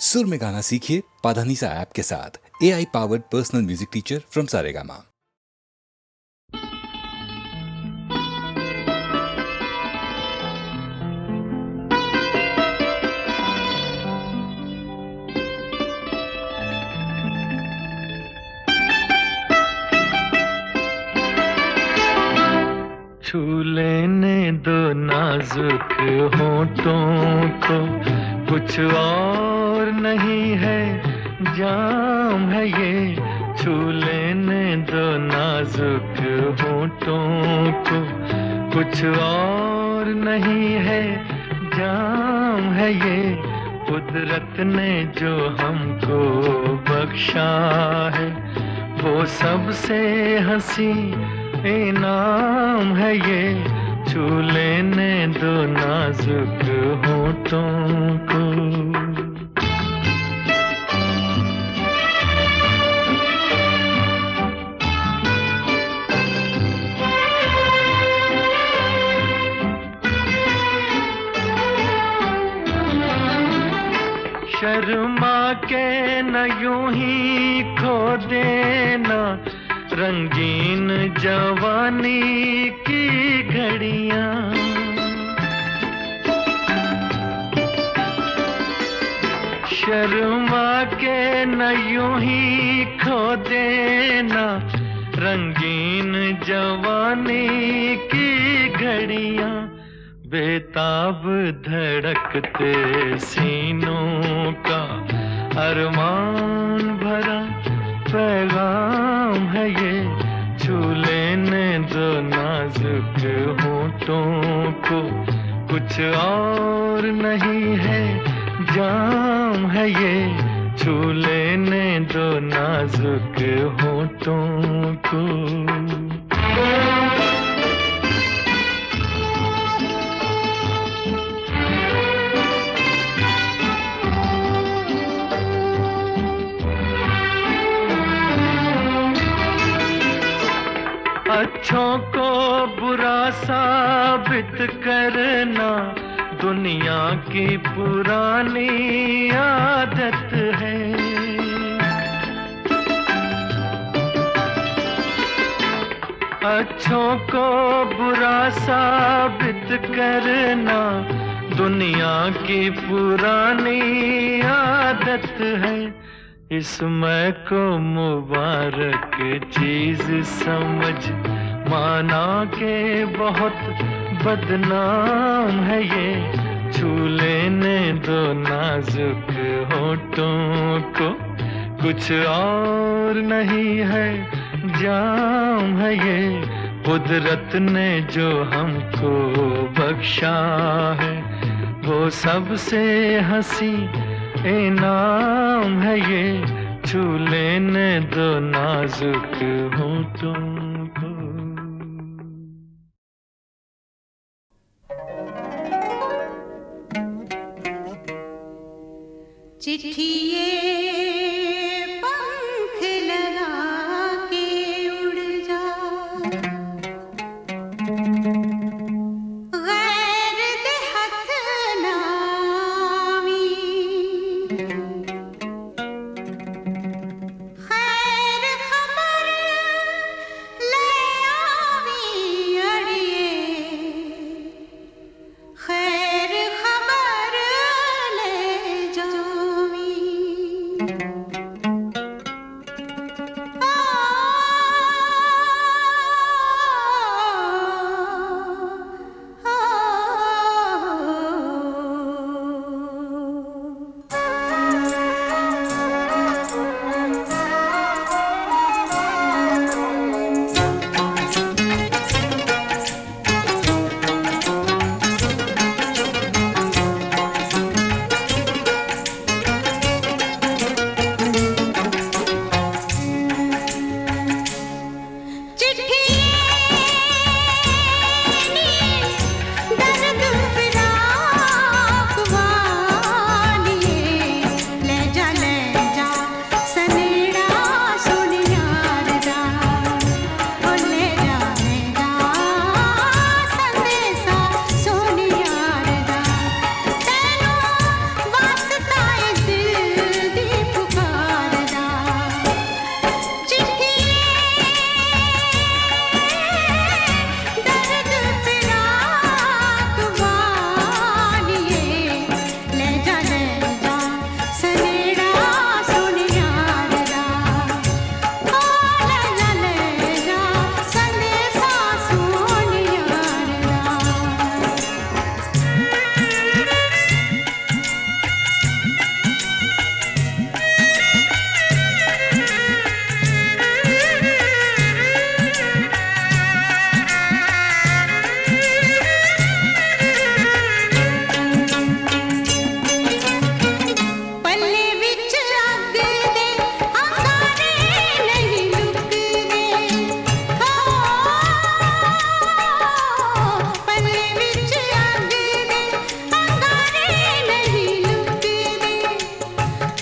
सुर में गाना सीखिए पाधानीसा ऐप के साथ। AI powered personal music teacher from Saregama. छू लेने दो नाजुक होठों को, कुछ और नहीं है जाम है ये। छू लेने दो नाजुक होठों को, कुछ और नहीं है जाम है ये। कुदरत ने जो हमको बख्शा है, वो सबसे हंसी इनाम है ये। छू लेने दो नाजुक होठों को। शर्मा के न यूं ही खो देना रंगीन जवानी की घड़ियां। शर्मा के न यूं ही खो देना रंगीन जवानी की घड़ियां। बेताब धड़कते सीनों का अरमान भरा पैगाम है ये। छू लेने दो नाजुक होठों को, कुछ और नहीं है जाम है ये। छू लेने दो नाजुक होठों को। अच्छों को बुरा साबित करना दुनिया की पुरानी आदत है। अच्छों को बुरा साबित करना दुनिया की पुरानी आदत है। इसमें को मुबारक चीज समझ माना के बहुत बदनाम है ये। छू लेने दो नाजुक होठों को, कुछ और नहीं है जाम है ये। कुदरत ने जो हमको बख्शा है, वो सबसे हंसी इनाम है ये। छू लेने दो नाजुक होठों को। चिट्ठी पंख लगा के उड़ जा, गैर देहत नामी। खैर खबर ले आवी अड़िए, खैर खबर ले जावी।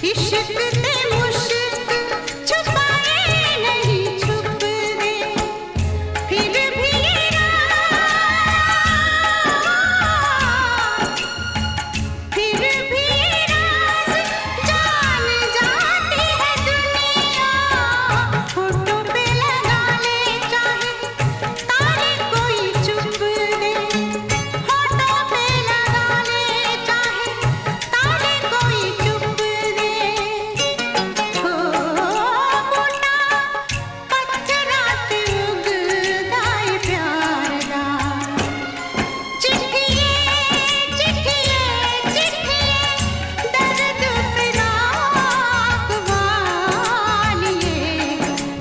इश्क ते मुश्क छुपाए नहीं छुप दे फिर भी ये राज फिर भी ये राज जान जाती है दुनिया होठों पे लगा ले चाहे तारे कोई चुप दे होठों पे लगा ले चाहे तारे कोई चुप दे हो मोटा पत्थरात उगदाए प्यार दा चिट्ठिए चिट्ठिए चिट्ठिए दर्द फिराक वालिए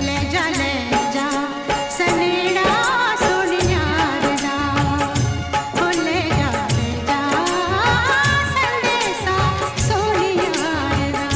ले जा सनेड़ा सोन यार दा ओ ले जा संदेशा सोन यार दा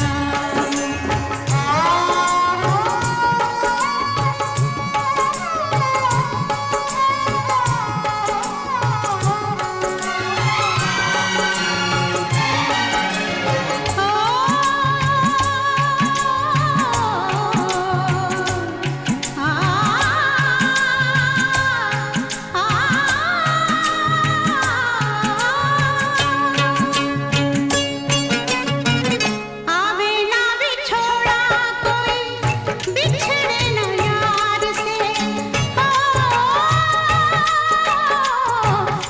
आवे ना बिछोड़ा कोई बिछड़े ना यार से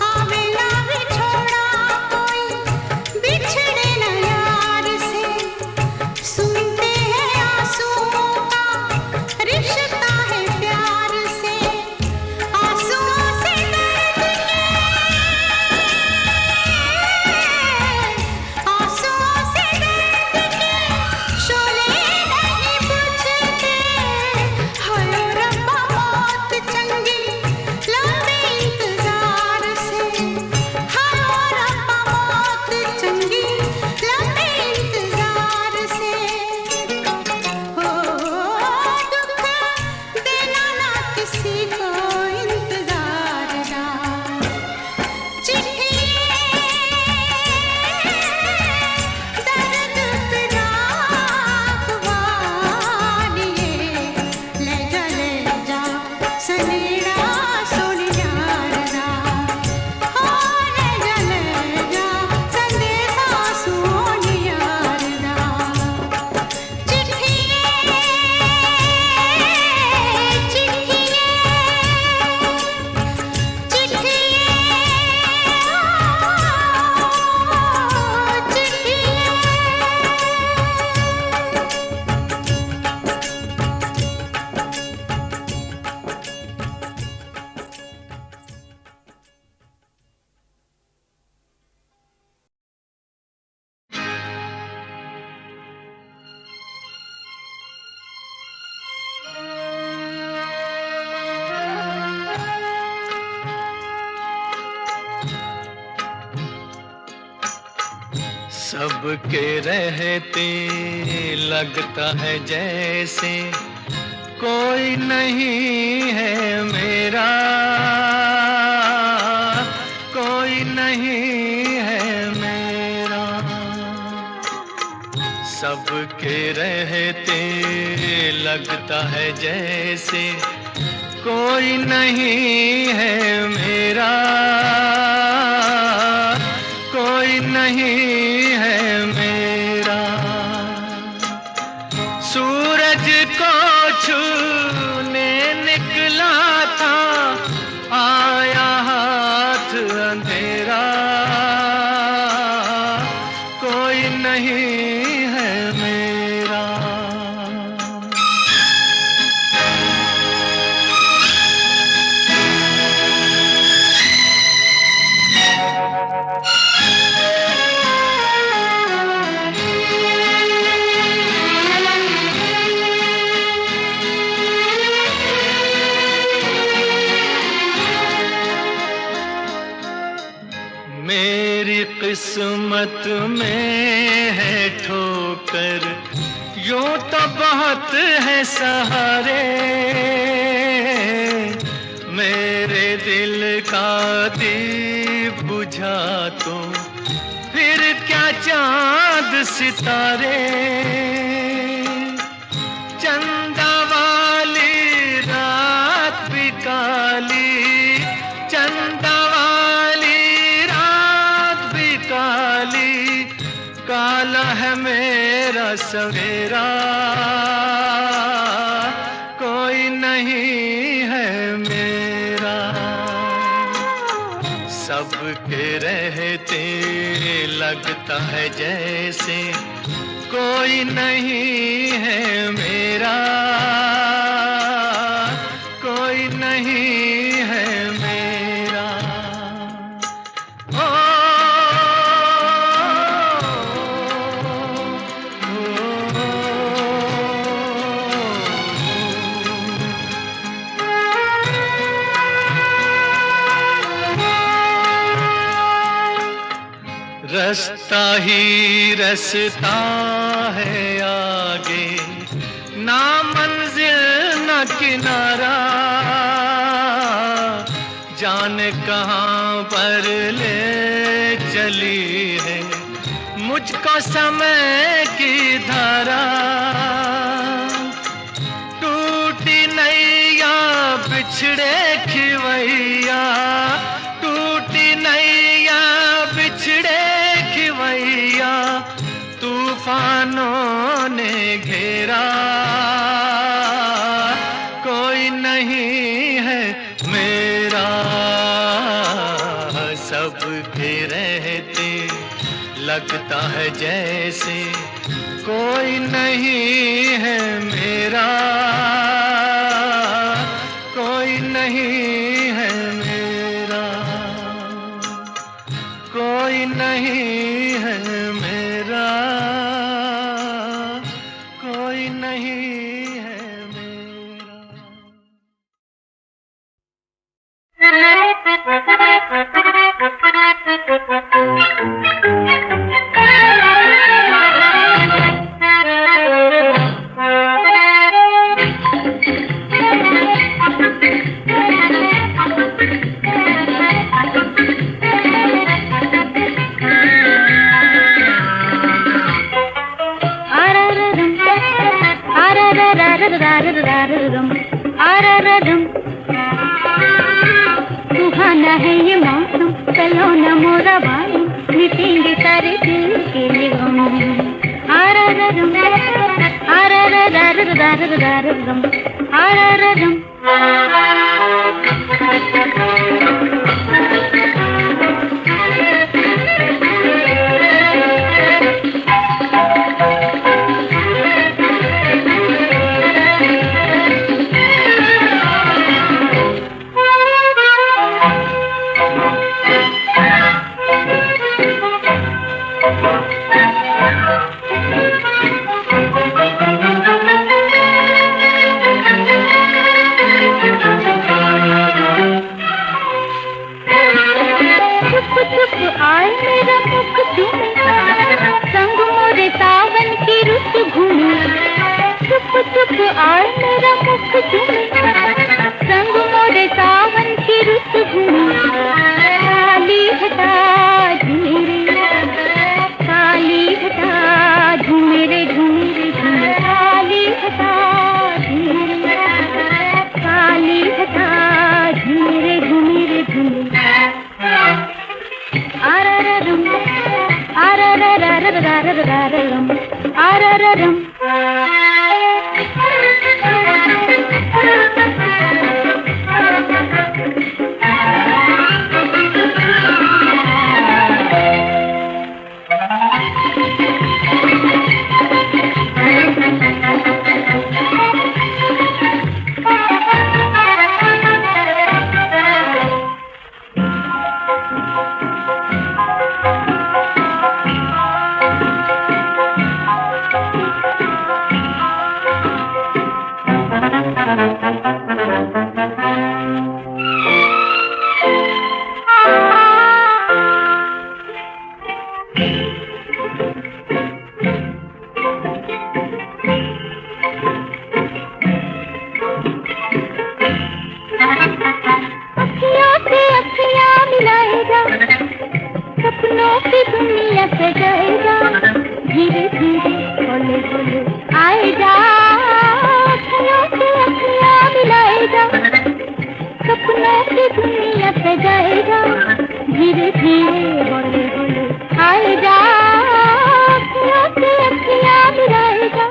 आवे ना बिछोड़ा कोई बिछड़े ना यार से सुनते हैं आंसुओं का रिश्ता है प्यार से आंसुओं से दर्द के आंसुओं से दर्द के शोले नहीं बुझते हाय रब्बा मौत चंगी लंबे इंतजार से हाय रब्बा मौत चंगी लंबे इंतजार से हो दुख देना ना किसी को इंतजार दा दर्द फिराक वालिए ले जा सनेड़ा सोन यार दा हो ले जा संदेशा सोन यार दा चिट्ठिए चिट्ठिए सबके रहते लगता है जैसे कोई नहीं है मेरा, कोई नहीं है मेरा। सबके रहते लगता है जैसे कोई नहीं है मेरा, कोई नहीं है मेरा। सूरज को छूने निकला था, आया हाथ अंधेरा, कोई नहीं है मेरा। मेरी किस्मत में है ठोकर, यूं तो बहुत है सहारे। मेरे दिल का दीप बुझा तो फिर क्या चांद सितारे, चंदा वाली रात भी काली, चंदा वाली रात भी काली, काला है मेरा सवेरा, कोई नहीं है मेरा। सबके रहते लगता है जैसे कोई नहीं है मेरा, कोई नहीं है मेरा। ओ, रास्ता ही रास्ता है आगे, ना मंजिल ना किनारा, जाने कहाँ पर ले चली है मुझको समय की धारा। टूटी नैया बिछड़े खिवैया, टूटी नैया बिछड़े खिवैया, तूफानों ने घेरा, कोई नहीं है मेरा। सबके रहते लगता है जैसे कोई नहीं है मेरा, कोई नहीं है मेरा, कोई नहीं है मेरा, कोई नहीं है मेरा। सुहाना है ये मौसम, चलो न मोरा बालम, मिटेंगे सारे दिल के गम। आराररम आरारररररररररम आराररम। चुप आए मेरा मुख चूमे, संग मोरे सावन की रुत घूमे। काली घटा झूमेरे, काली घटा झूमेरे झूमेरे झूमे, काली घटा झूमेरे, काली घटा झूमेरे झूमेरे झूमे। आराररम आरारररररररररम आराररम। होले होले आए जा, अखियों से अखियां मिलाए जा, सपनों की दुनिया सजाए जा, धीरे धीरे होले होले आए जा, अखियों से अखियां मिलाए जा।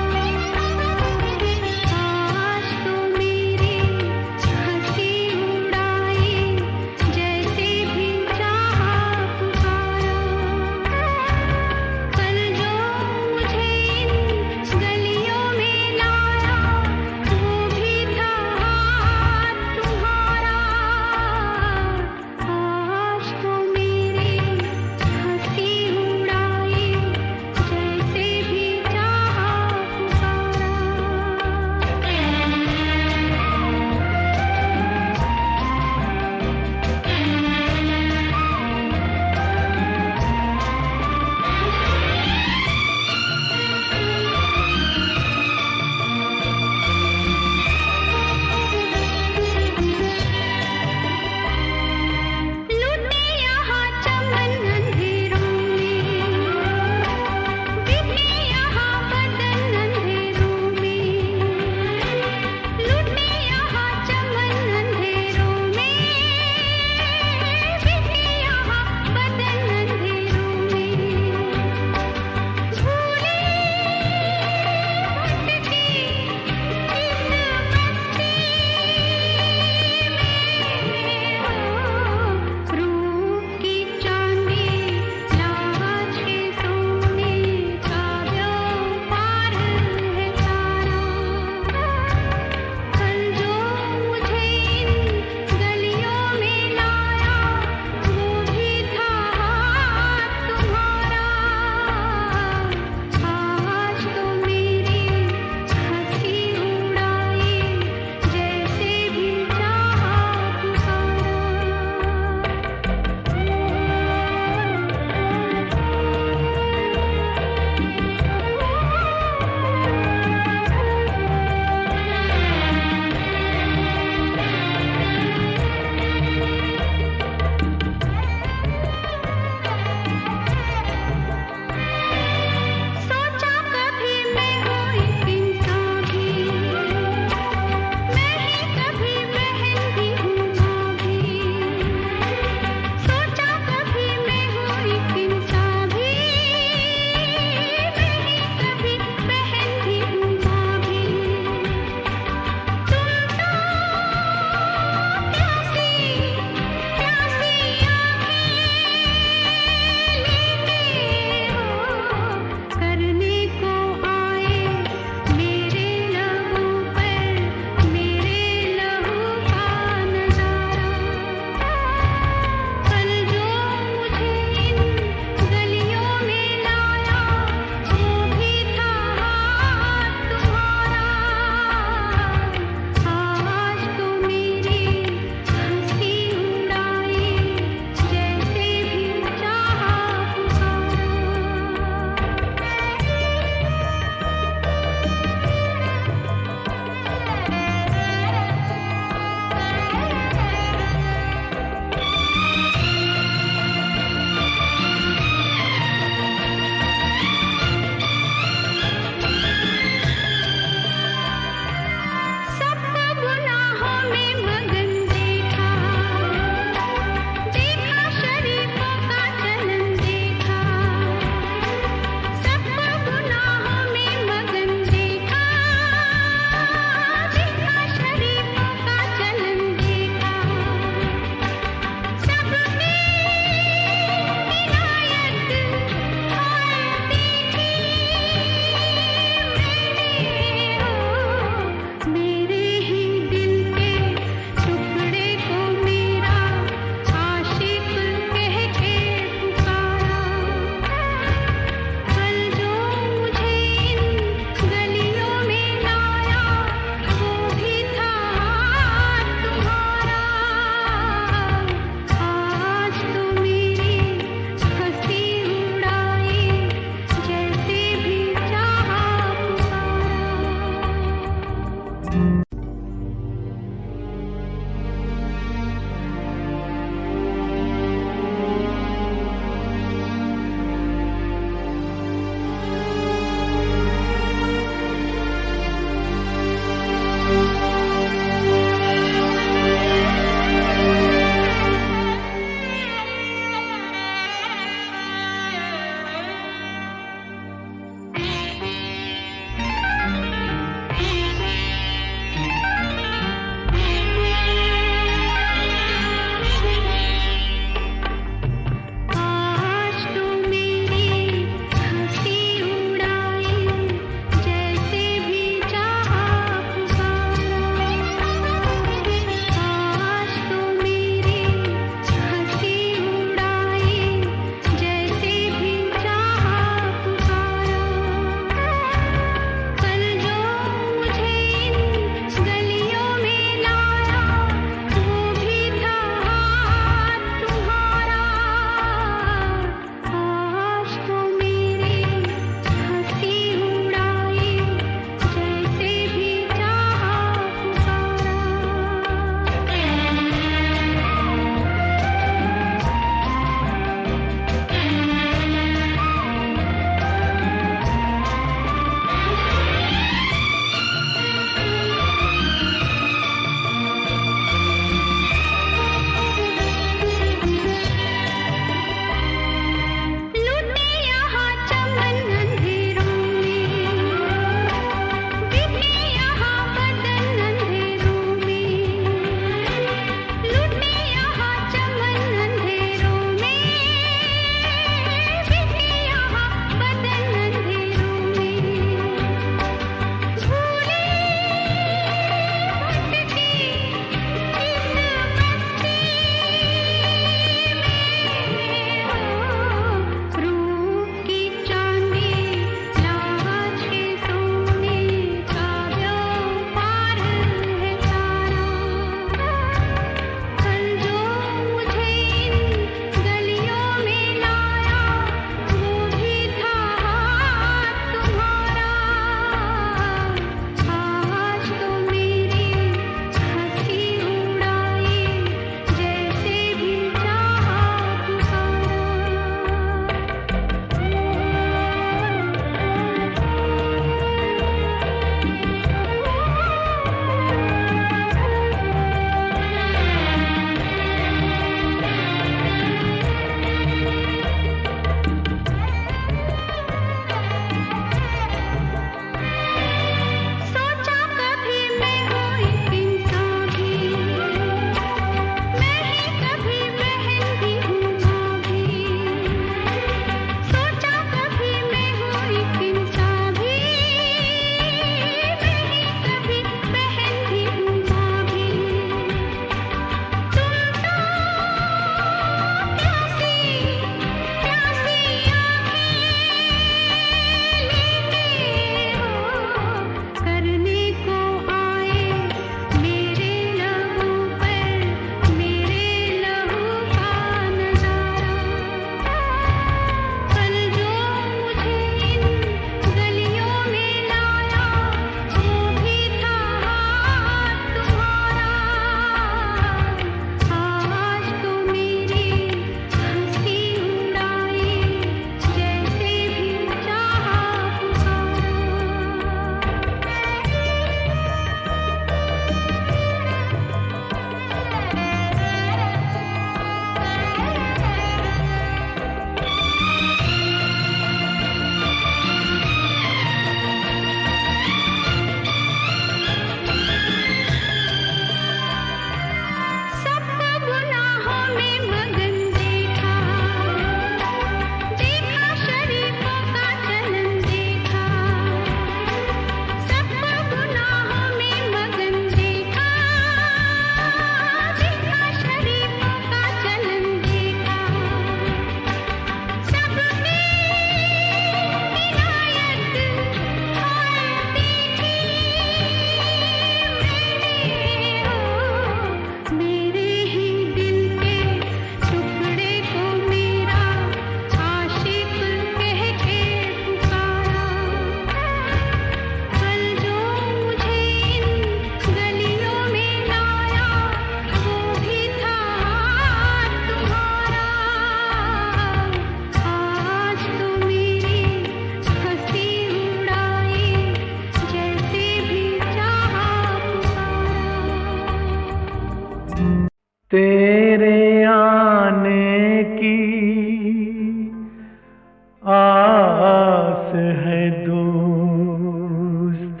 है दोस्त,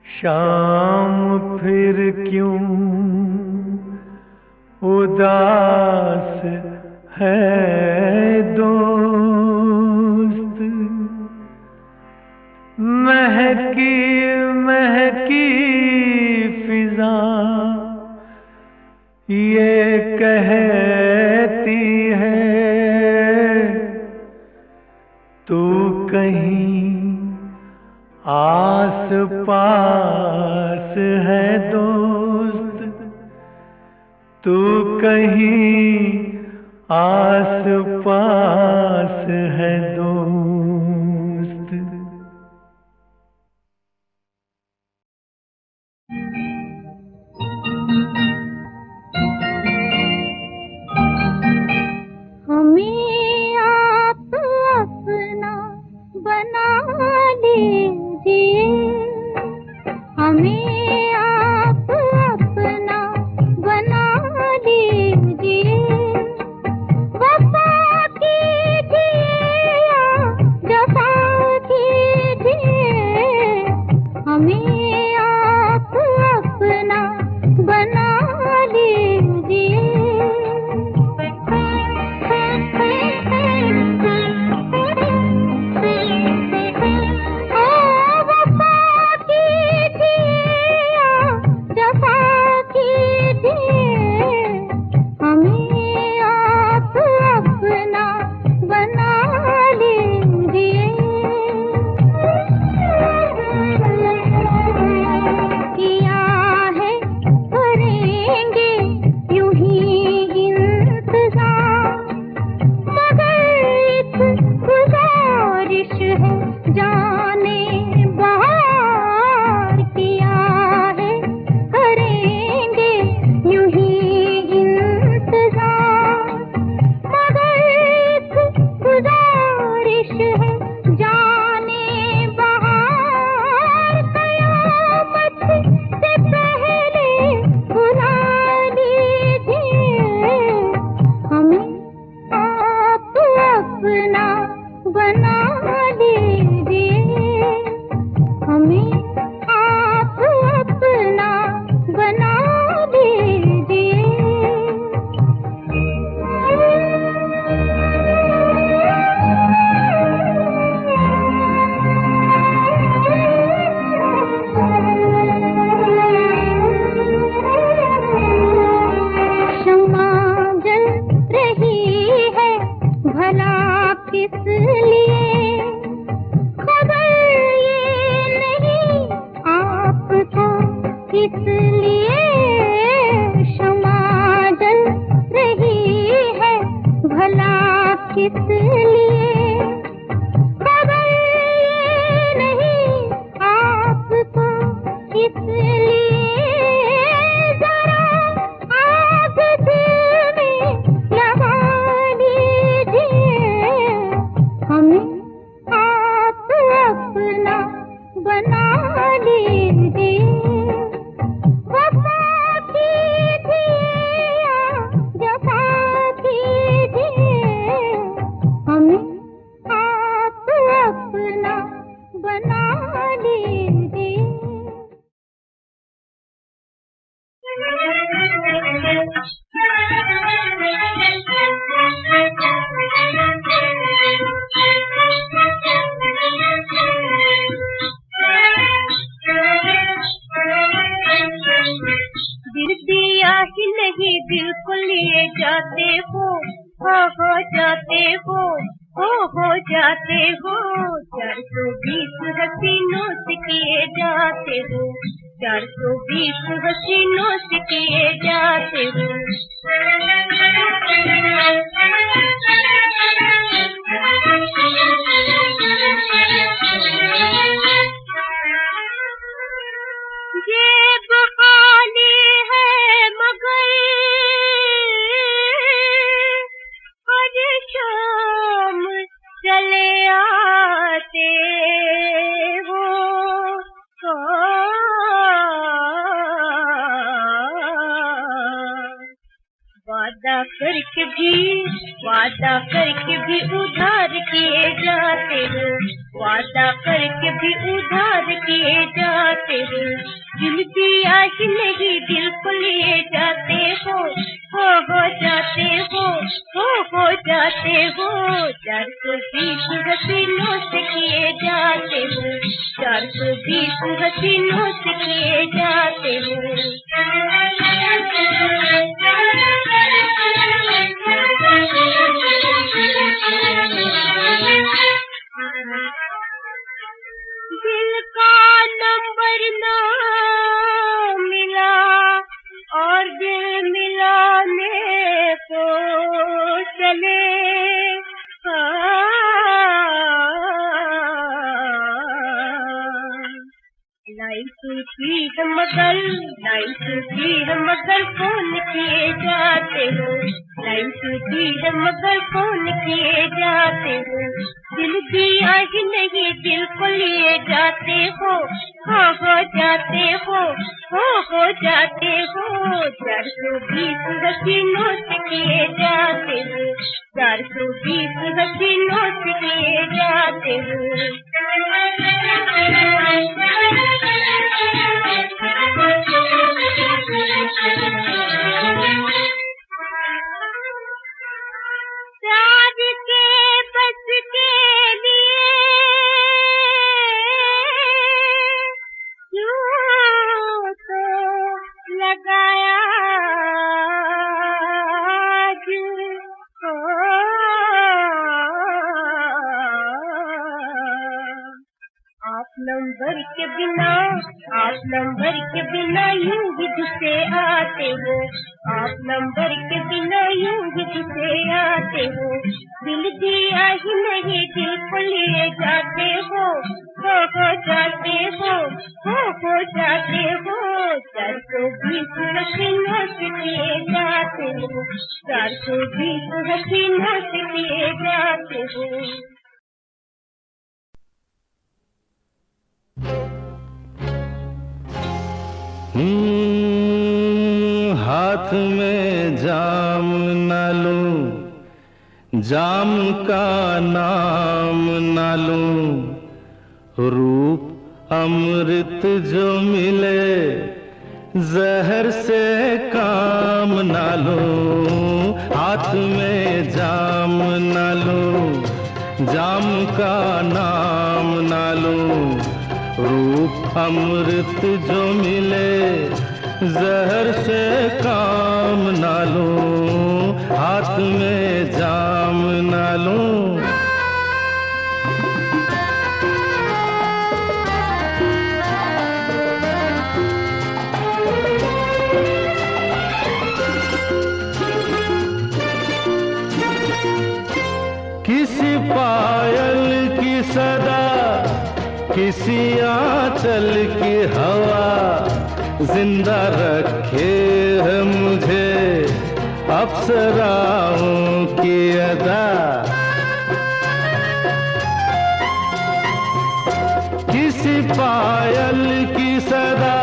शाम फिर क्यों उदास है दोस्त। महकी महकी फिजा ये कहती है तू कहीं आस पास है दोस्त, तू कहीं आस पास है दोस्त। हमें आप अपना बना लीजिए, हमें आप अपना बना लीजिए। वफा कीजिए या जफा कीजिए, हमें आप अपना बना लीजिए। वादा करके भी उधार किए जाते वादा करके भी उधार किए जाते हो, दिल दिया ही नहीं दिल को लिए जाते हो जाते हो जाते हो। 420 हसीनों से किए जाते हो, 420 हसीनों से किए जाते हो। दिल का नंबर ना मिला और दिल मिलाने को चले, लाइन टूटी है मगर फोन किए जाते हो, लाइन टूटी है मगर फोन किए जाते हो। दिल दिया ही नहीं दिल को लिए जाते हो जाते हो जाते हो। 420 हसीनों से किए जाते हो, 420 हसीनों से किए जाते हो। प्यार के बस के लिए क्यों तो लगाया आप नंबर के बिना यूं ही गुस्से आते हो, आप नंबर के बिना यूं ही गुस्से आते हो। दिल दिया ही नहीं दिल को लिए जाते हो जाते हो जाते हो। 420 हसीनों से किए जाते हो, 420 हसीनों से किए जाते हो। हाथ में जाम न लूं, जाम का नाम न लूं, रूप अमृत जो मिले जहर से काम न लूं। हाथ में जाम न लूं, जाम का नाम न लूं, रूप अमृत जो मिले जहर से काम ना लूं। हाथ में जाम ना लूं। किसी पायल की सदा, किसी आंचल की हवा, जिंदा रखे है मुझे अप्सराओं की अदा। किसी पायल की सदा,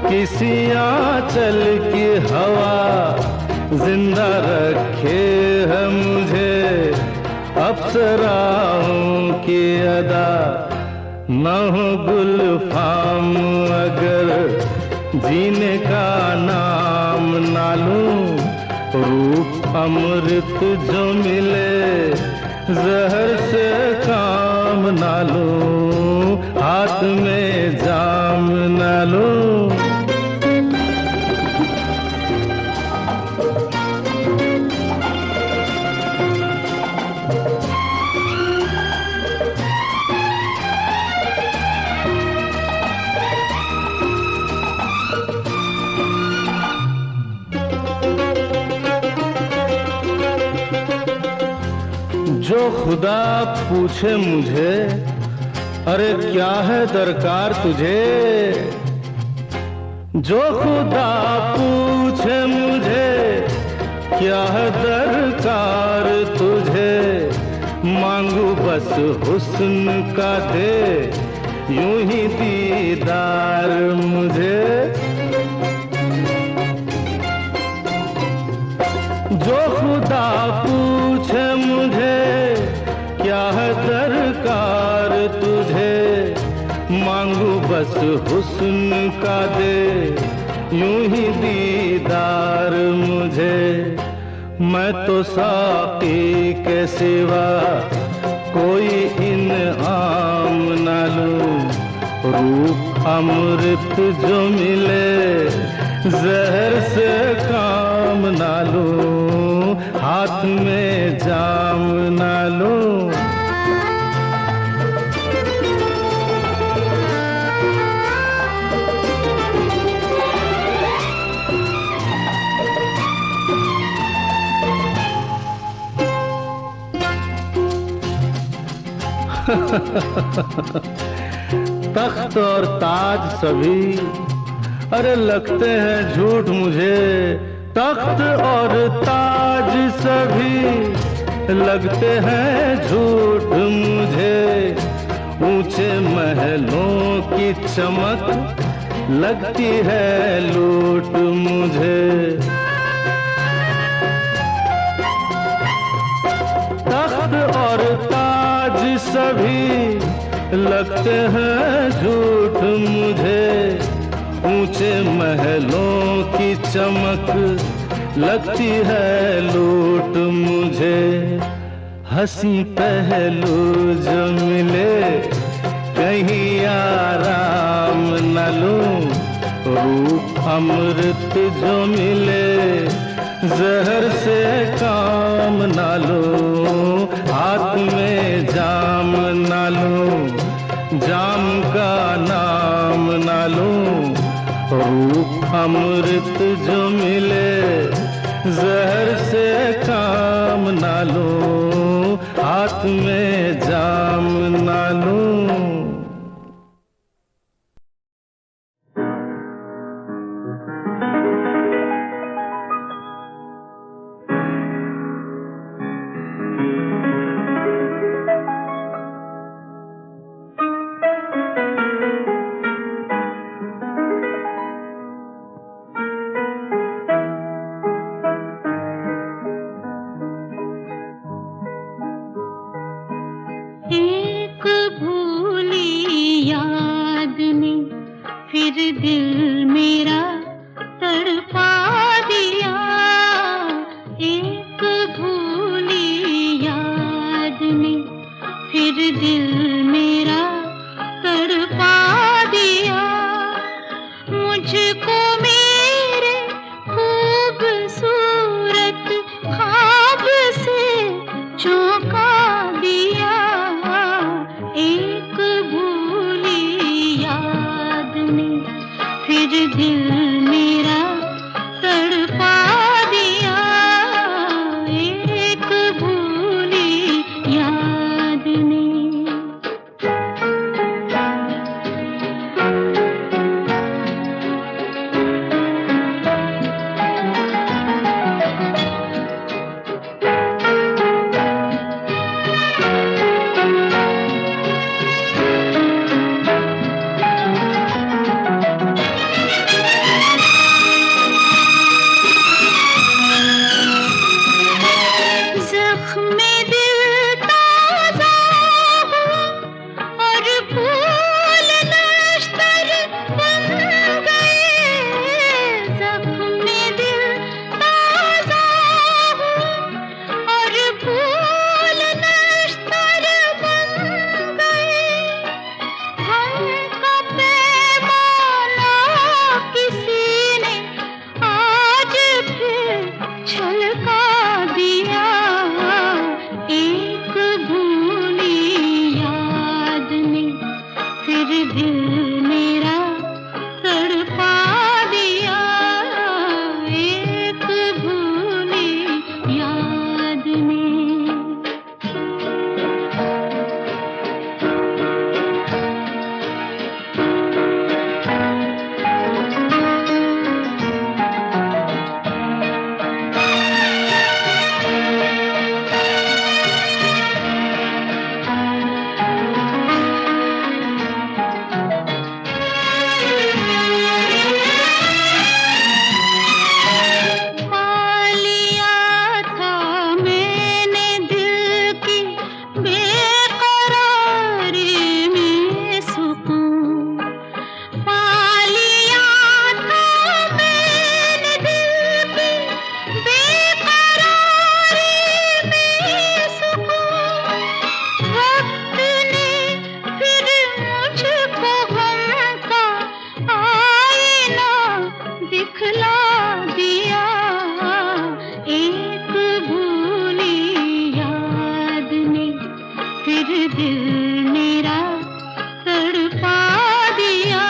किसी आंचल की हवा, जिंदा रखे है मुझे अप्सराओं की अदा। न हो गुलफाम अगर जीने का नाम ना लूं, रूप अमृत जो मिले जहर से काम ना लूं। हाथ में जाम ना लूं। जो खुदा पूछे मुझे, अरे क्या है दरकार तुझे। जो खुदा पूछे मुझे, क्या है दरकार तुझे। मांगू बस हुस्न का दे, यूं ही दीदार मुझे। जो खुदा पूछे मुझे, क्या है दरकार तुझे मांगू बस हुस्न का दे यूं ही दीदार मुझे। मैं तो साकी के सिवा कोई इनाम न लूं, रूप अमृत जो मिले जहर से काम न लूं, हाथ में जाम न लूं। तख्त और ताज सभी अरे लगते हैं झूठ मुझे, तख्त और ताज सभी लगते हैं झूठ मुझे। ऊंचे महलों की चमक लगती है लूट मुझे। तख्त और ताज सभी लगते हैं झूठ मुझे। ऊंचे महलों की चमक लगती है लूट मुझे। हंसी पहलू जो मिले कहीं आराम न लूं, रूप अमृत जो मिले जहर से काम न लूं, हाथ में जाम न लूं, जाम का नाम न लूं, रूप अमृत जो मिले जहर से काम न लूं, हाथ में जाम न लूं। एक भूली याद ने फिर दिल मेरा तड़पा दिया। एक भूली याद ने फिर दिल मेरा तड़पा दिया। मुझको मेरे खूबसूरत ख्वाब से चौंका दिया। एक भूली याद ने फिर दिल मेरा तड़पा दिया। एक भूली याद ने। दिल मेरा तड़पा दिया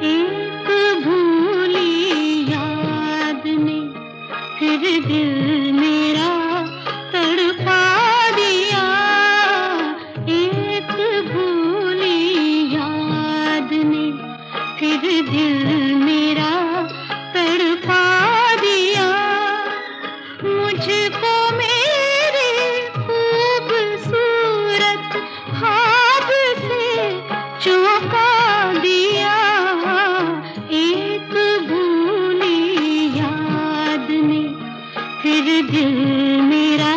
एक भूली याद ने। फिर दिल मेरा तड़पा दिया एक भूली याद ने। फिर दिल मेरा तड़पा दिया मुझको मेरे खूबसूरत ख्वाब से चौंका दिया एक भूली याद ने। फिर दिल मेरा